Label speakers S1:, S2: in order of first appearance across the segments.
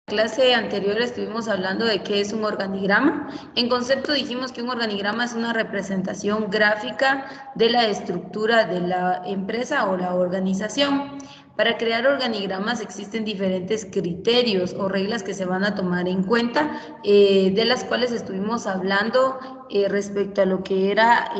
S1: clase anterior estuvimos hablando de qué es un organigrama. En concepto dijimos que un organigrama es una representación gráfica de la estructura de la empresa o la organización. Para crear organigramas existen diferentes criterios o reglas que se van a tomar en cuenta, de las cuales estuvimos hablando respecto a lo que era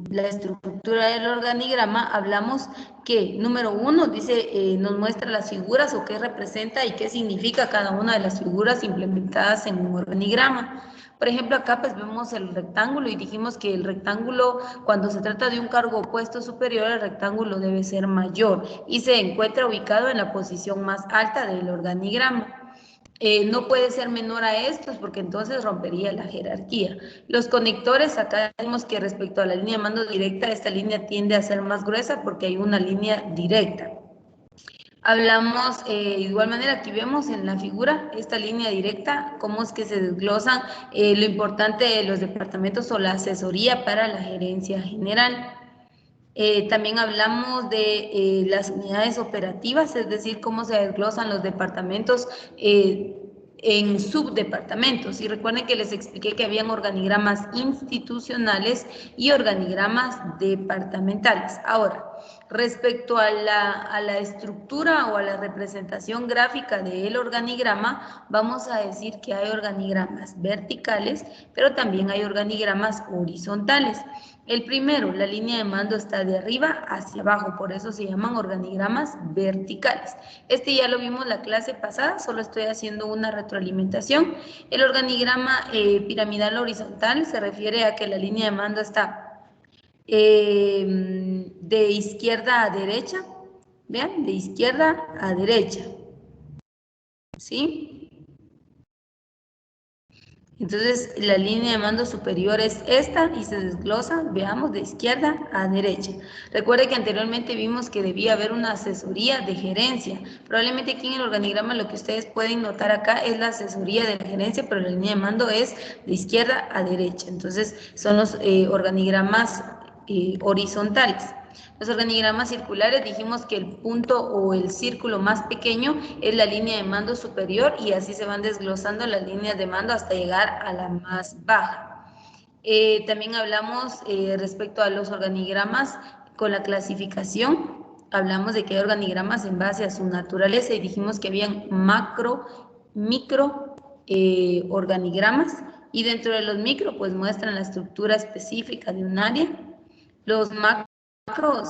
S1: la estructura del organigrama. Hablamos que, número uno, dice, nos muestra las figuras o qué representa y qué significa cada una de las figuras implementadas en un organigrama. Por ejemplo, acá pues vemos el rectángulo y dijimos que el rectángulo, cuando se trata de un cargo opuesto superior, el rectángulo debe ser mayor y se encuentra ubicado en la posición más alta del organigrama. No puede ser menor a estos porque entonces rompería la jerarquía. Los conectores, acá vemos que respecto a la línea de mando directa, esta línea tiende a ser más gruesa porque hay una línea directa. Hablamos, de igual manera, aquí vemos en la figura esta línea directa, cómo es que se desglosan lo importante de los departamentos o la asesoría para la gerencia general. También hablamos de las unidades operativas, es decir, cómo se desglosan los departamentos en subdepartamentos. Y recuerden que les expliqué que habían organigramas institucionales y organigramas departamentales. Ahora, respecto a la estructura o a la representación gráfica del organigrama, vamos a decir que hay organigramas verticales, pero también hay organigramas horizontales. El primero, la línea de mando está de arriba hacia abajo, por eso se llaman organigramas verticales. Este ya lo vimos la clase pasada, solo estoy haciendo una retroalimentación. El organigrama piramidal horizontal se refiere a que la línea de mando está de izquierda a derecha, vean, de izquierda a derecha, ¿sí? Entonces, la línea de mando superior es esta y se desglosa, veamos, de izquierda a derecha. Recuerde que anteriormente vimos que debía haber una asesoría de gerencia. Probablemente aquí en el organigrama lo que ustedes pueden notar acá es la asesoría de la gerencia, pero la línea de mando es de izquierda a derecha. Entonces, son los organigramas horizontales. Los organigramas circulares dijimos que el punto o el círculo más pequeño es la línea de mando superior y así se van desglosando las líneas de mando hasta llegar a la más baja. También hablamos respecto a los organigramas con la clasificación. Hablamos de que hay organigramas en base a su naturaleza y dijimos que habían macro, micro organigramas y dentro de los micro pues muestran la estructura específica de un área. Los macro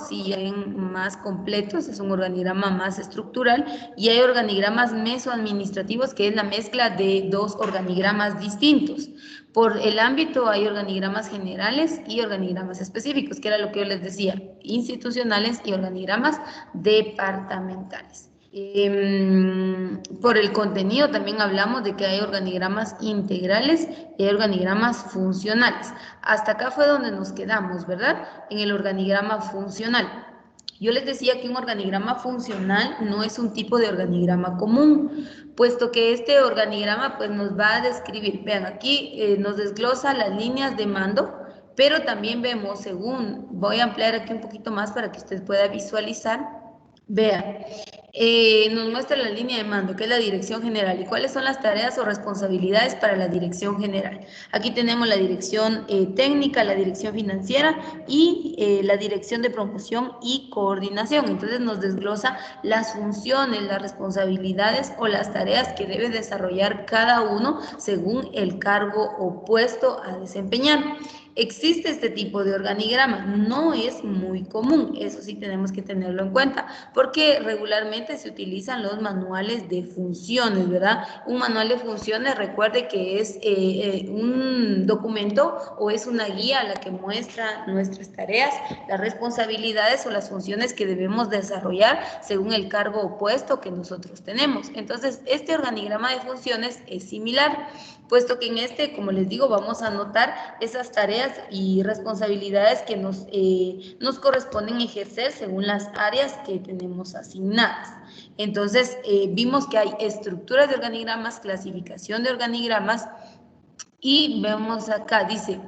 S1: sí hay más completos, es un organigrama más estructural y hay organigramas mesoadministrativos que es la mezcla de dos organigramas distintos. Por el ámbito hay organigramas generales y organigramas específicos, que era lo que yo les decía, institucionales y organigramas departamentales. Por el contenido también hablamos de que hay organigramas integrales y hay organigramas funcionales. Hasta acá fue donde nos quedamos, ¿verdad? En el organigrama funcional. Yo les decía que un organigrama funcional no es un tipo de organigrama común, puesto que este organigrama pues nos va a describir, vean, aquí nos desglosa las líneas de mando, pero también vemos, según, voy a ampliar aquí un poquito más para que usted pueda visualizar. Vean, nos muestra la línea de mando, que es la dirección general, y cuáles son las tareas o responsabilidades para la dirección general. Aquí tenemos la dirección técnica, la dirección financiera y la dirección de promoción y coordinación. Entonces nos desglosa las funciones, las responsabilidades o las tareas que debe desarrollar cada uno según el cargo o puesto a desempeñar. Existe este tipo de organigrama, no es muy común, eso sí tenemos que tenerlo en cuenta, porque regularmente se utilizan los manuales de funciones, ¿verdad? Un manual de funciones, recuerde que es un documento o es una guía a la que muestra nuestras tareas, las responsabilidades o las funciones que debemos desarrollar según el cargo o puesto que nosotros tenemos. Entonces, este organigrama de funciones es similar, puesto que en este, como les digo, vamos a anotar esas tareas y responsabilidades que nos corresponden ejercer según las áreas que tenemos asignadas. Entonces, vimos que hay estructuras de organigramas, clasificación de organigramas y vemos acá, dice,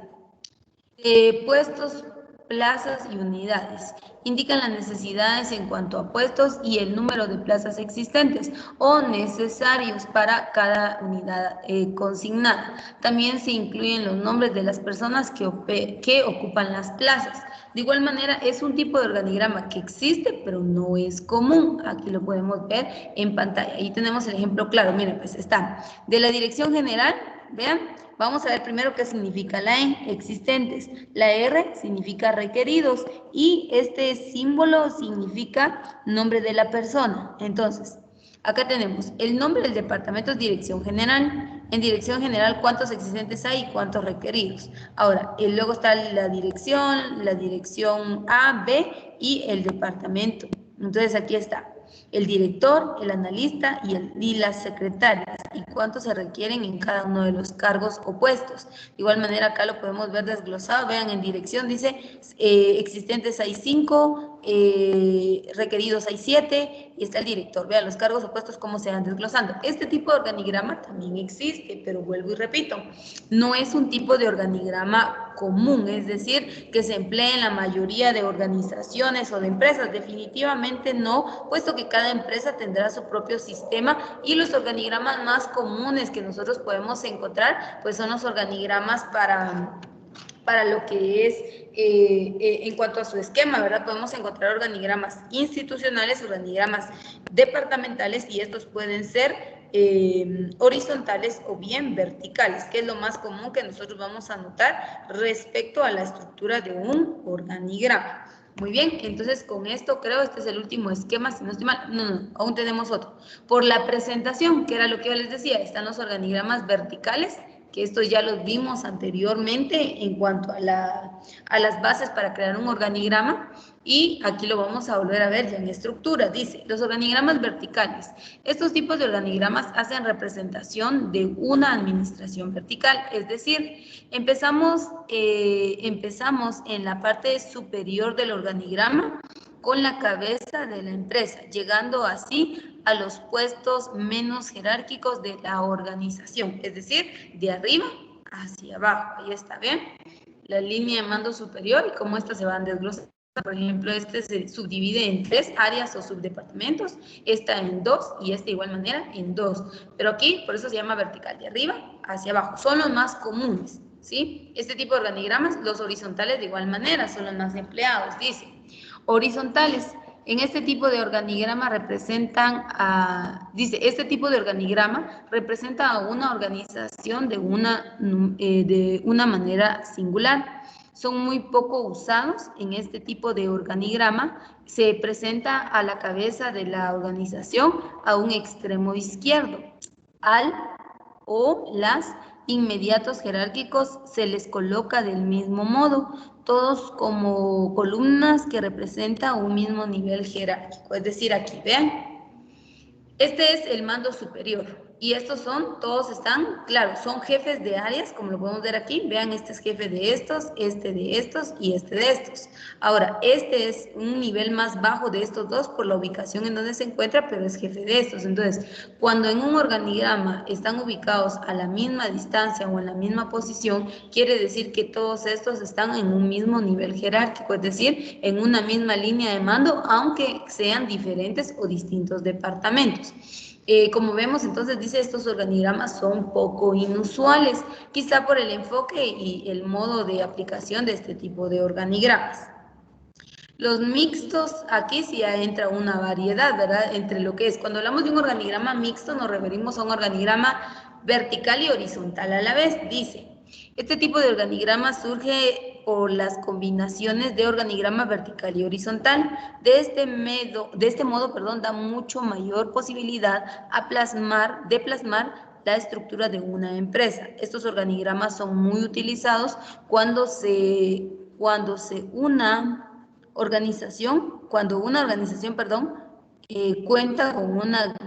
S1: puestos plazas y unidades. Indican las necesidades en cuanto a puestos y el número de plazas existentes o necesarios para cada unidad consignada. También se incluyen los nombres de las personas que ocupan las plazas. De igual manera, es un tipo de organigrama que existe, pero no es común. Aquí lo podemos ver en pantalla. Ahí tenemos el ejemplo claro. Miren, pues está de la dirección general, vean. Vamos a ver primero qué significa la E, existentes. La R significa requeridos y este símbolo significa nombre de la persona. Entonces, acá tenemos el nombre del departamento es dirección general. En dirección general, ¿cuántos existentes hay y cuántos requeridos? Ahora, luego está la dirección A, B y el departamento. Entonces, aquí está. El director, el analista y las secretarias y cuántos se requieren en cada uno de los cargos o puestos. De igual manera acá lo podemos ver desglosado, vean en dirección dice existentes hay 5, requeridos hay 7 y está el director, vean los cargos o puestos cómo se van desglosando. Este tipo de organigrama también existe, pero vuelvo y repito, no es un tipo de organigrama común, es decir, que se emplea en la mayoría de organizaciones o de empresas, definitivamente no, puesto que cada empresa tendrá su propio sistema y los organigramas más comunes que nosotros podemos encontrar, pues son los organigramas para lo que es en cuanto a su esquema, ¿verdad? Podemos encontrar organigramas institucionales, organigramas departamentales y estos pueden ser horizontales o bien verticales, que es lo más común que nosotros vamos a notar respecto a la estructura de un organigrama. Muy bien, entonces con esto creo, este es el último esquema, si no estoy mal, no, aún tenemos otro. Por la presentación, que era lo que yo les decía, están los organigramas verticales, que esto ya los vimos anteriormente en cuanto a las bases para crear un organigrama, y aquí lo vamos a volver a ver ya en estructura. Dice, los organigramas verticales. Estos tipos de organigramas hacen representación de una administración vertical, es decir, empezamos en la parte superior del organigrama con la cabeza de la empresa, llegando así a los puestos menos jerárquicos de la organización, es decir, de arriba hacia abajo. Ahí está, ¿bien? La línea de mando superior y cómo estas se van desglosando. Por ejemplo, este se subdivide en 3 áreas o subdepartamentos, esta en 2 y esta de igual manera en 2. Pero aquí, por eso se llama vertical, de arriba hacia abajo. Son los más comunes, ¿sí? Este tipo de organigramas, los horizontales de igual manera, son los más empleados, dice. Horizontales. En este tipo de organigrama representan dice, este tipo de organigrama representa a una organización de una manera singular. Son muy poco usados en este tipo de organigrama. Se presenta a la cabeza de la organización a un extremo izquierdo. Al o las inmediatos jerárquicos se les coloca del mismo modo, todos como columnas que representan un mismo nivel jerárquico. Es decir, aquí, vean, este es el mando superior y estos todos están, claro, son jefes de áreas, como lo podemos ver aquí. Vean, este es jefe de estos, este de estos y este de estos. Ahora, este es un nivel más bajo de estos dos por la ubicación en donde se encuentra, pero es jefe de estos. Entonces, cuando en un organigrama están ubicados a la misma distancia o en la misma posición, quiere decir que todos estos están en un mismo nivel jerárquico, es decir, en una misma línea de mando, aunque sean diferentes o distintos departamentos. Como vemos, entonces dice, estos organigramas son poco inusuales, quizá por el enfoque y el modo de aplicación de este tipo de organigramas. Los mixtos, aquí sí entra una variedad, ¿verdad? Entre lo que es, cuando hablamos de un organigrama mixto, nos referimos a un organigrama vertical y horizontal a la vez. Dice, este tipo de organigrama surge por las combinaciones de organigrama vertical y horizontal. De este modo, da mucho mayor posibilidad de plasmar la estructura de una empresa. Estos organigramas son muy utilizados cuando una organización cuenta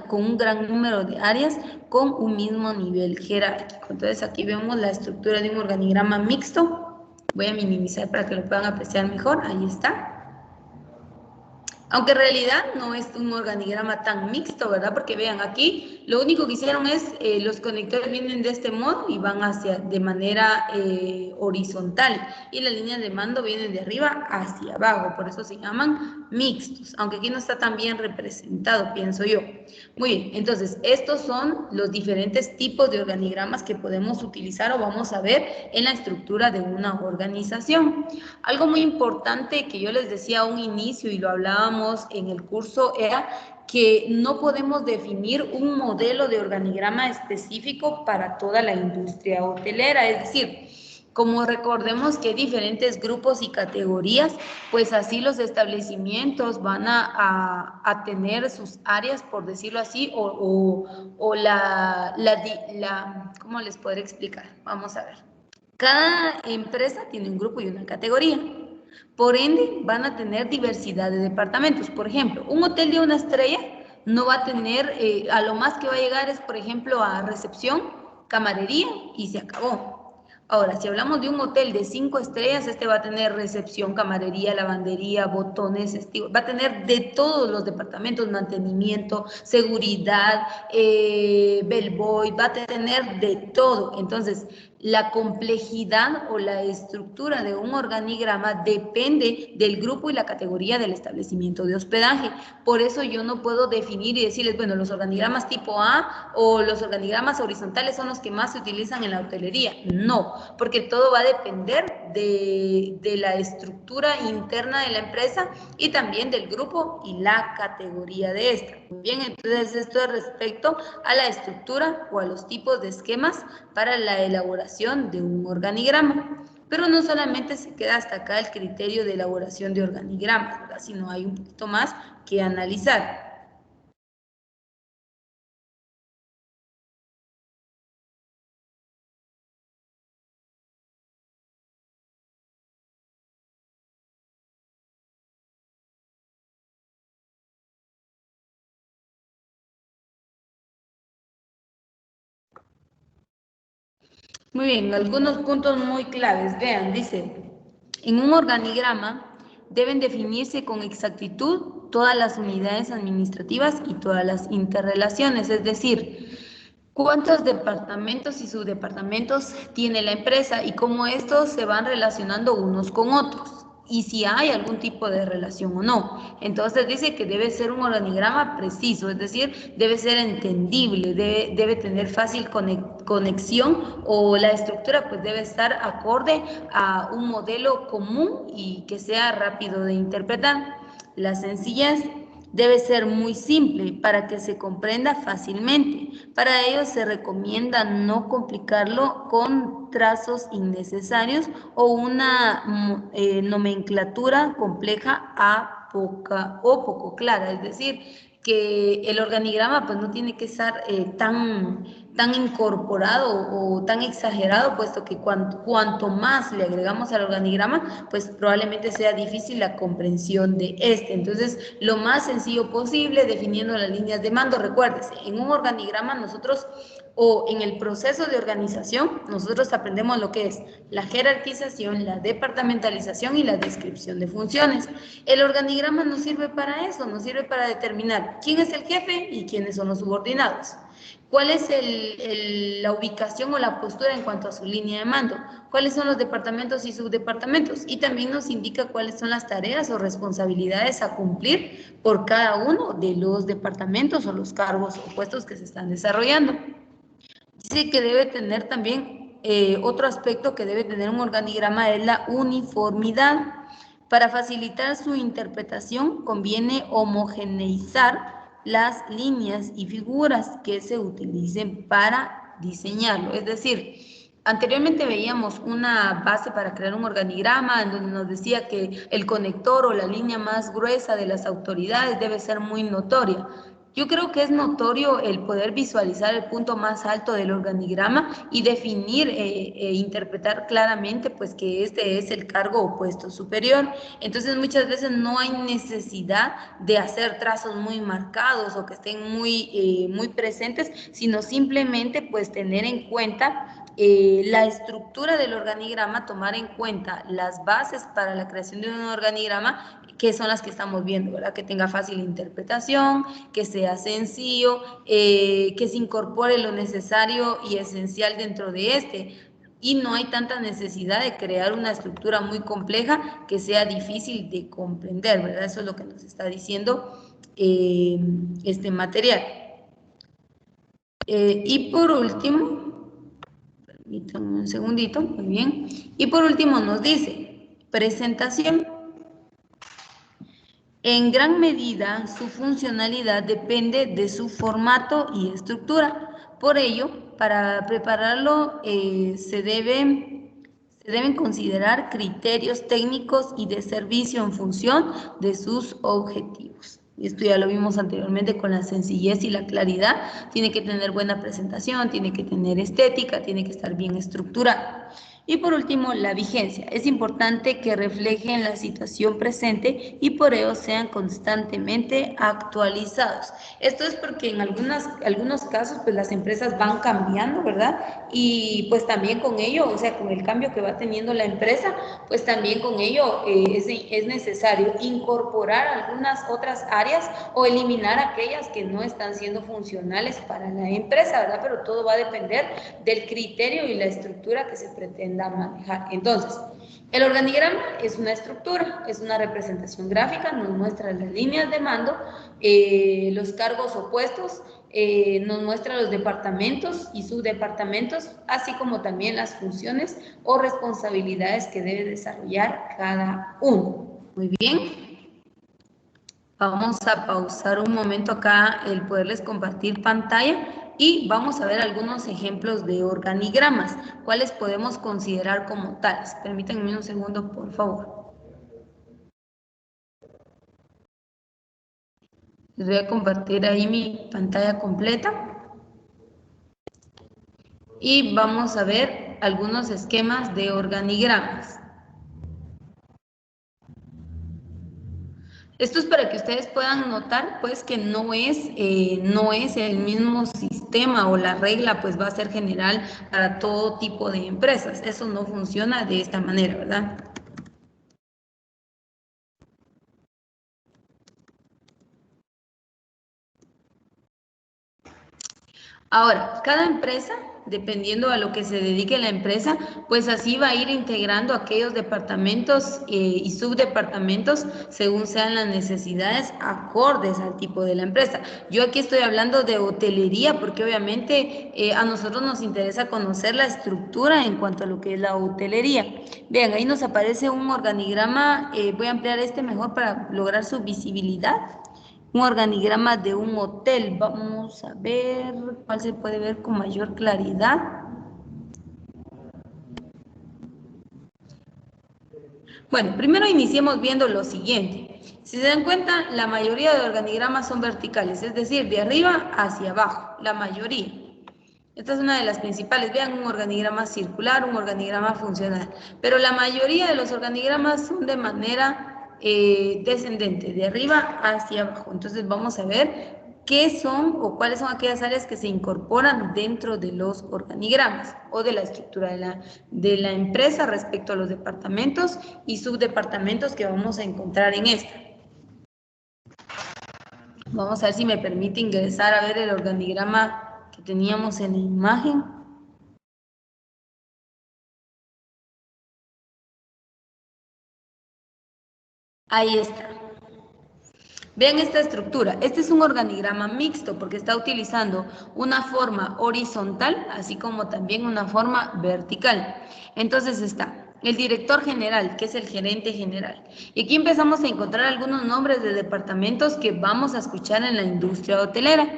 S1: con un gran número de áreas con un mismo nivel jerárquico. Entonces aquí vemos la estructura de un organigrama mixto. Voy a minimizar para que lo puedan apreciar mejor. Ahí está. Aunque en realidad no es un organigrama tan mixto, ¿verdad? Porque vean, aquí lo único que hicieron es, los conectores vienen de este modo y van de manera horizontal, y las líneas de mando vienen de arriba hacia abajo, por eso se llaman mixtos, aunque aquí no está tan bien representado, pienso yo. Muy bien, entonces estos son los diferentes tipos de organigramas que podemos utilizar o vamos a ver en la estructura de una organización. Algo muy importante que yo les decía a un inicio y lo hablábamos en el curso era que no podemos definir un modelo de organigrama específico para toda la industria hotelera, es decir, como recordemos que hay diferentes grupos y categorías, pues así los establecimientos van a tener sus áreas, por decirlo así, o ¿cómo les podré explicar? Vamos a ver. Cada empresa tiene un grupo y una categoría. Por ende, van a tener diversidad de departamentos. Por ejemplo, un hotel de una estrella no va a tener, a lo más que va a llegar es, por ejemplo, a recepción, camarería y se acabó. Ahora, si hablamos de un hotel de 5 estrellas, este va a tener recepción, camarería, lavandería, botones, va a tener de todos los departamentos, mantenimiento, seguridad, bellboy, va a tener de todo. Entonces, la complejidad o la estructura de un organigrama depende del grupo y la categoría del establecimiento de hospedaje. Por eso yo no puedo definir y decirles, bueno, los organigramas tipo A o los organigramas horizontales son los que más se utilizan en la hotelería. No, porque todo va a depender de la estructura interna de la empresa y también del grupo y la categoría de esta. Bien, entonces esto es respecto a la estructura o a los tipos de esquemas para la elaboración de un organigrama. Pero no solamente se queda hasta acá el criterio de elaboración de organigramas, ¿verdad? Sino hay un poquito más que analizar. Muy bien, algunos puntos muy claves. Vean, dice, en un organigrama deben definirse con exactitud todas las unidades administrativas y todas las interrelaciones, es decir, cuántos departamentos y subdepartamentos tiene la empresa y cómo estos se van relacionando unos con otros y si hay algún tipo de relación o no. Entonces dice que debe ser un organigrama preciso, es decir, debe ser entendible, debe tener fácil conexión o la estructura pues debe estar acorde a un modelo común y que sea rápido de interpretar. La sencillez debe ser muy simple para que se comprenda fácilmente. Para ello se recomienda no complicarlo con trazos innecesarios o una nomenclatura compleja o poco clara, es decir, que el organigrama pues no tiene que estar tan incorporado o tan exagerado, puesto que cuanto más le agregamos al organigrama, pues probablemente sea difícil la comprensión de este. Entonces, lo más sencillo posible, definiendo las líneas de mando. Recuérdese, en un organigrama nosotros, o en el proceso de organización, nosotros aprendemos lo que es la jerarquización, la departamentalización y la descripción de funciones. El organigrama nos sirve para eso, nos sirve para determinar quién es el jefe y quiénes son los subordinados. ¿Cuál es la ubicación o la postura en cuanto a su línea de mando? ¿Cuáles son los departamentos y subdepartamentos? Y también nos indica cuáles son las tareas o responsabilidades a cumplir por cada uno de los departamentos o los cargos o puestos que se están desarrollando. Dice que debe tener también otro aspecto que debe tener un organigrama es la uniformidad. Para facilitar su interpretación conviene homogeneizar las líneas y figuras que se utilicen para diseñarlo. Es decir, anteriormente veíamos una base para crear un organigrama en donde nos decía que el conector o la línea más gruesa de las autoridades debe ser muy notoria. Yo creo que es notorio el poder visualizar el punto más alto del organigrama y definir e interpretar claramente pues que este es el cargo o puesto superior. Entonces muchas veces no hay necesidad de hacer trazos muy marcados o que estén muy presentes, sino simplemente pues tener en cuenta la estructura del organigrama, tomar en cuenta las bases para la creación de un organigrama, que son las que estamos viendo, ¿verdad? Que tenga fácil interpretación, que sea sencillo, que se incorpore lo necesario y esencial dentro de este. Y no hay tanta necesidad de crear una estructura muy compleja que sea difícil de comprender, ¿verdad? Eso es lo que nos está diciendo este material. Y por último, permítanme un segundito, muy bien. Y por último nos dice, presentación. En gran medida, su funcionalidad depende de su formato y estructura. Por ello, para prepararlo se deben considerar criterios técnicos y de servicio en función de sus objetivos. Esto ya lo vimos anteriormente con la sencillez y la claridad. Tiene que tener buena presentación, tiene que tener estética, tiene que estar bien estructurado. Y por último, la vigencia. Es importante que reflejen la situación presente y por ello sean constantemente actualizados. Esto es porque en algunos casos pues las empresas van cambiando, ¿verdad? Y pues también con ello, o sea, con el cambio que va teniendo la empresa, pues también con ello es necesario incorporar algunas otras áreas o eliminar aquellas que no están siendo funcionales para la empresa, ¿verdad? Pero todo va a depender del criterio y la estructura que se pretenda manejar. Entonces, el organigrama es una estructura, es una representación gráfica, nos muestra las líneas de mando, los cargos opuestos, nos muestra los departamentos y subdepartamentos, así como también las funciones o responsabilidades que debe desarrollar cada uno. Muy bien. Vamos a pausar un momento acá el poderles compartir pantalla y vamos a ver algunos ejemplos de organigramas, cuáles podemos considerar como tales. Permítanme un segundo, por favor. Les voy a compartir ahí mi pantalla completa y vamos a ver algunos esquemas de organigramas. Esto es para que ustedes puedan notar, pues, que no es el mismo sistema o la regla, pues, va a ser general para todo tipo de empresas. Eso no funciona de esta manera, ¿verdad? Ahora, cada empresa, dependiendo a lo que se dedique la empresa, pues así va a ir integrando aquellos departamentos y subdepartamentos según sean las necesidades acordes al tipo de la empresa. Yo aquí estoy hablando de hotelería porque obviamente a nosotros nos interesa conocer la estructura en cuanto a lo que es la hotelería. Vean, ahí nos aparece un organigrama, voy a ampliar este mejor para lograr su visibilidad. Un organigrama de un hotel. Vamos a ver cuál se puede ver con mayor claridad. Bueno, primero iniciemos viendo lo siguiente. Si se dan cuenta, la mayoría de organigramas son verticales, es decir, de arriba hacia abajo, la mayoría. Esta es una de las principales. Vean un organigrama circular, un organigrama funcional. Pero la mayoría de los organigramas son de manera descendente, de arriba hacia abajo. Entonces vamos a ver qué son o cuáles son aquellas áreas que se incorporan dentro de los organigramas o de la estructura de la empresa respecto a los departamentos y subdepartamentos que vamos a encontrar en esta. Vamos a ver si me permite ingresar a ver el organigrama que teníamos en la imagen. Ahí está. Vean esta estructura. Este es un organigrama mixto porque está utilizando una forma horizontal, así como también una forma vertical. Entonces está el director general, que es el gerente general. Y aquí empezamos a encontrar algunos nombres de departamentos que vamos a escuchar en la industria hotelera.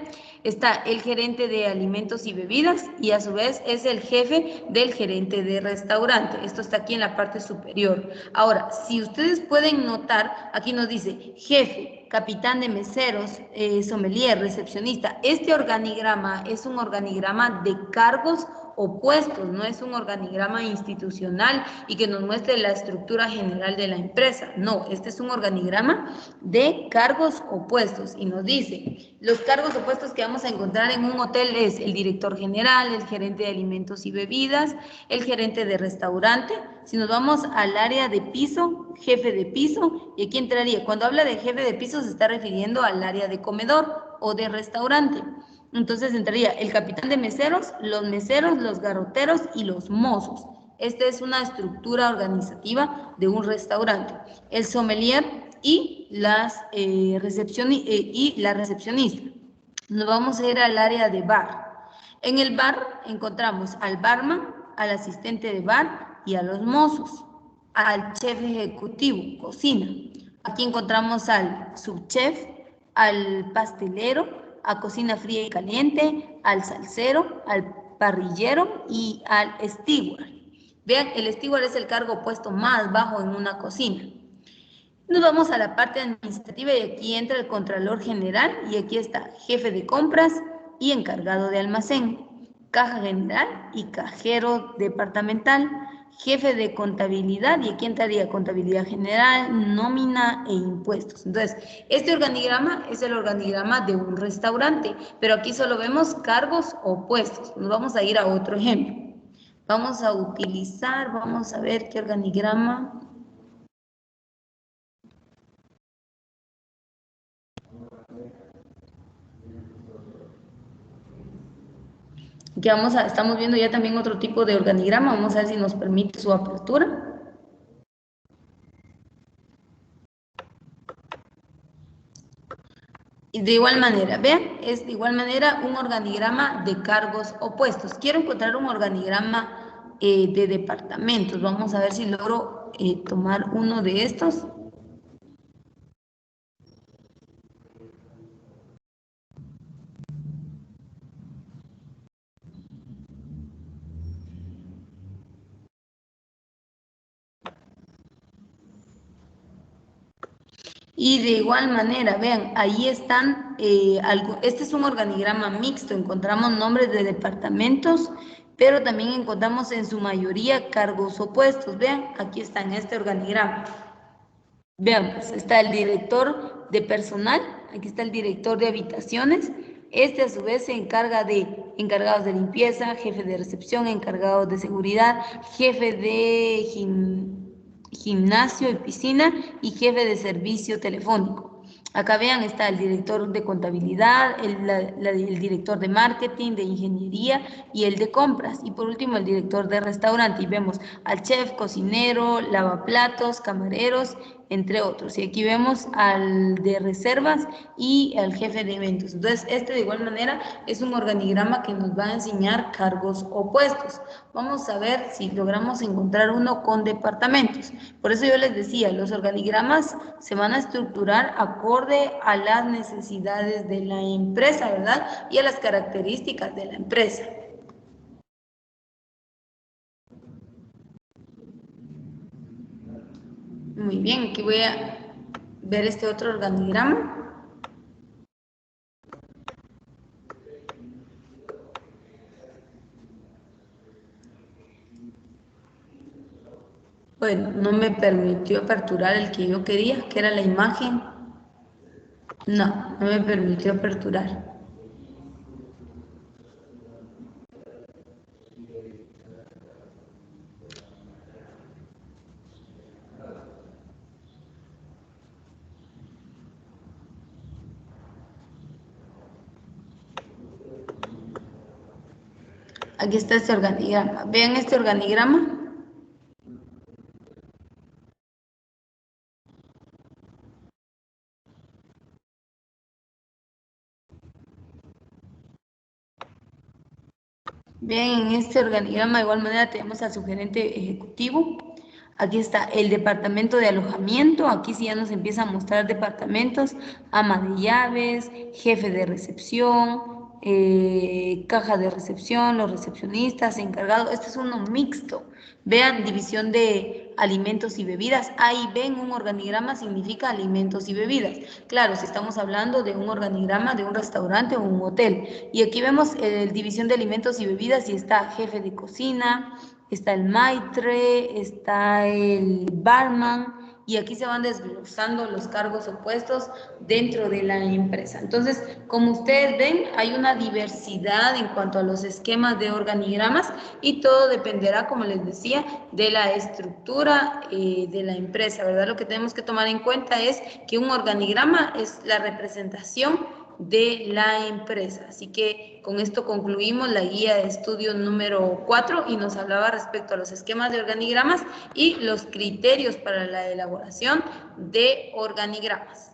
S1: Está el gerente de alimentos y bebidas y a su vez es el jefe del gerente de restaurante. Esto está aquí en la parte superior. Ahora, si ustedes pueden notar, aquí nos dice jefe, capitán de meseros, sommelier, recepcionista. Este organigrama es un organigrama de cargos opuestos, no es un organigrama institucional y que nos muestre la estructura general de la empresa. No, este es un organigrama de cargos opuestos y nos dice, los cargos opuestos que vamos a encontrar en un hotel es el director general, el gerente de alimentos y bebidas, el gerente de restaurante. Si nos vamos al área de piso, jefe de piso, y aquí entraría, cuando habla de jefe de piso se está refiriendo al área de comedor o de restaurante. Entonces entraría el capitán de meseros, los garroteros y los mozos. Esta es una estructura organizativa de un restaurante. El sommelier y la recepcionista. Nos vamos a ir al área de bar. En el bar encontramos al barman, al asistente de bar y a los mozos, al chef ejecutivo, cocina. Aquí encontramos al subchef, al pastelero, a cocina fría y caliente, al salsero, al parrillero y al steward. Vean, el steward es el cargo puesto más bajo en una cocina. Nos vamos a la parte administrativa y aquí entra el contralor general y aquí está jefe de compras y encargado de almacén, caja general y cajero departamental, jefe de contabilidad y aquí entraría contabilidad general, nómina e impuestos. Entonces, este organigrama es el organigrama de un restaurante, pero aquí solo vemos cargos opuestos. Nos vamos a ir a otro ejemplo. Vamos a ver qué organigrama. Que estamos viendo ya también otro tipo de organigrama, vamos a ver si nos permite su apertura. Y de igual manera, vean, es de igual manera un organigrama de cargos opuestos. Quiero encontrar un organigrama de departamentos. Vamos a ver si logro tomar uno de estos. Y de igual manera, vean, ahí están, este es un organigrama mixto, encontramos nombres de departamentos, pero también encontramos en su mayoría cargos opuestos. Vean, aquí está en este organigrama. Vean, pues está el director de personal, aquí está el director de habitaciones, este a su vez se encarga de encargados de limpieza, jefe de recepción, encargados de seguridad, jefe de gimnasio y piscina y jefe de servicio telefónico. Acá vean, está el director de contabilidad, el director de marketing, de ingeniería y el de compras. Y por último, el director de restaurante. Y vemos al chef, cocinero, lavaplatos, camareros, entre otros. Y aquí vemos al de reservas y al jefe de eventos. Entonces, este de igual manera es un organigrama que nos va a enseñar cargos opuestos. Vamos a ver si logramos encontrar uno con departamentos. Por eso yo les decía, los organigramas se van a estructurar acorde a las necesidades de la empresa, ¿verdad? Y a las características de la empresa. Muy bien, aquí voy a ver este otro organigrama. Bueno, no me permitió aperturar el que yo quería, que era la imagen. No, no me permitió aperturar. Aquí está este organigrama. Vean este organigrama. Bien, en este organigrama de igual manera tenemos al su gerente ejecutivo. Aquí está el departamento de alojamiento. Aquí sí ya nos empieza a mostrar departamentos, ama de llaves, jefe de recepción, caja de recepción, los recepcionistas, encargados. Este es uno mixto. Vean, división de de alimentos y bebidas. Ahí ven, un organigrama significa alimentos y bebidas. Claro, si estamos hablando de un organigrama de un restaurante o un hotel. Y aquí vemos división de alimentos y bebidas y está jefe de cocina, está el maitre, está el barman, y aquí se van desglosando los cargos opuestos dentro de la empresa. Entonces, como ustedes ven, hay una diversidad en cuanto a los esquemas de organigramas y todo dependerá, como les decía, de la estructura de la empresa, ¿verdad? Lo que tenemos que tomar en cuenta es que un organigrama es la representación de la empresa. Así que con esto concluimos la guía de estudio número 4 y nos hablaba respecto a los esquemas de organigramas y los criterios para la elaboración de organigramas.